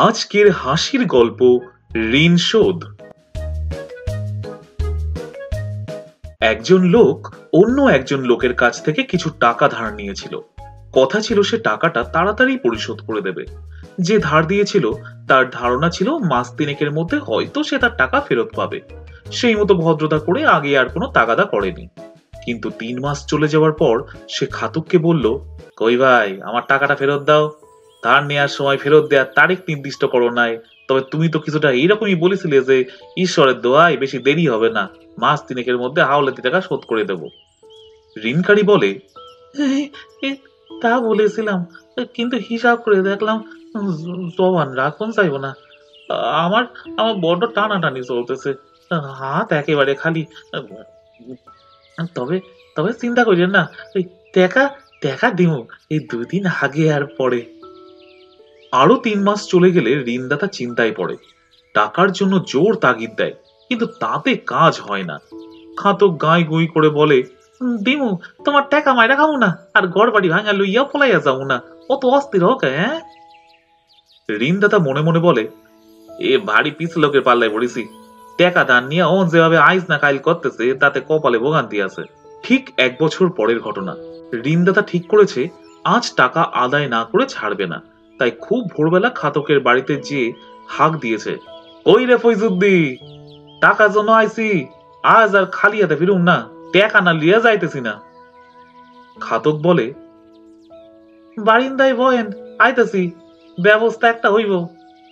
আজকের হাসির গল্প ঋণ শোধ। একজন লোক অন্য একজন লোকের কাছ থেকে কিছু টাকা ধার নিয়েছিল। কথা ছিল সে টাকাটা তাড়াতাড়ি পরিশোধ করে দেবে। যে ধার দিয়েছিল তার ধারণা ছিল মাস তিনেকের মধ্যে হয়তো সে তার টাকা ফেরত পাবে। সেই মতো ভদ্রতা করে আগে আর কোনো তাগাদা করেনি। কিন্তু 3 মাস চলে যাওয়ার পর সে খাতুককে বলল, কই ভাই, আমার টাকাটা ফেরত দাও। ধার নেওয়ার সময় ফেরত দেওয়ার তারিখ নির্দিষ্ট করো নাই, তবে তুমি তো কিছুটা এইরকমই বলেছিলে যে ঈশ্বরের দোয়ায় বেশি দেরি হবে না, মাস তিনেকের মধ্যে হাওলাতি টাকা শোধ করে দেব। ঋণকারী বলে, তা বলেছিলাম, কিন্তু হিসাব করে দেখলাম জবান রাখুন চাইব না। আমার আমার বড্ড টানাটানি চলতেছে, হাত একেবারে খালি। তবে তবে চিন্তা করিলেন না, ওই টাকা টাকা দিমু এই 2 দিন আগে আর পরে। আরো 3 মাস চলে গেলে ঋণদাতা চিন্তায় পড়ে। টাকার জন্য জোর তাগিদ দেয়, কিন্তু তাতে কাজ হয় না। খাতক গাঁই গুই করে বলে, দিমু, তোমার টাকা মাইরা খামু না, আর ঘর বাড়ি ভাঙা লইয়া পলাইয়া যাবো না, অত অস্থির হোক। হ্যাঁ, ঋণদাতা মনে মনে বলে, এ ভারী পিছ লোকের পাল্লায় পড়েছি। টাকা দান নিয়ে ও যেভাবে আইস না কাইল করতেছে তাতে কপালে ভোগান্তি আছে। ঠিক 1 বছর পরের ঘটনা। ঋণদাতা ঠিক করেছে আজ টাকা আদায় না করে ছাড়বে না। তাই খুব ভোরবেলা খাতকের বাড়িতে যেয়ে হাঁক দিয়েছে, ওই রে ফৈজুদ্দি, টাকার জন্য আইছি, আজ আর খালি হাতে ফিরুম না, টাকা না লিয়া যাইতেছি না। খাতক বলে, বারিন্দায় বয়েন, আইতেছি, ব্যবস্থা একটা হইব।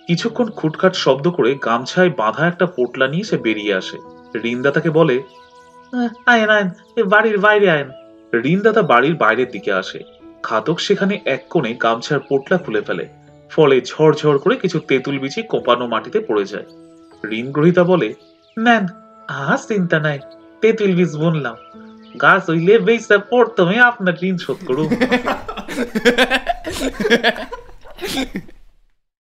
কিছুক্ষণ খুটখাট শব্দ করে গামছায় বাঁধা একটা পোটলা নিয়ে সে বেরিয়ে আসে। ঋণদাতাকে বলে, আয়েন আয়েন, বাড়ির বাইরে আয়েন। ঋণদাতা বাড়ির বাইরের দিকে আসে। খাতক সেখানে এক কোণে গামছার পোটলা খুলে ফেলে। ফলে ঝড় করে কিছু তেঁতুল বিচি কোপানো মাটিতে পড়ে যায়। ঋণ গ্রহীতা বলে, নেন, আর চিন্তা নাই, তেঁতুল বীজ বুনলাম, গাছ হইলে বেচা প্রথমে আপনার ঋণ শোধ করুন।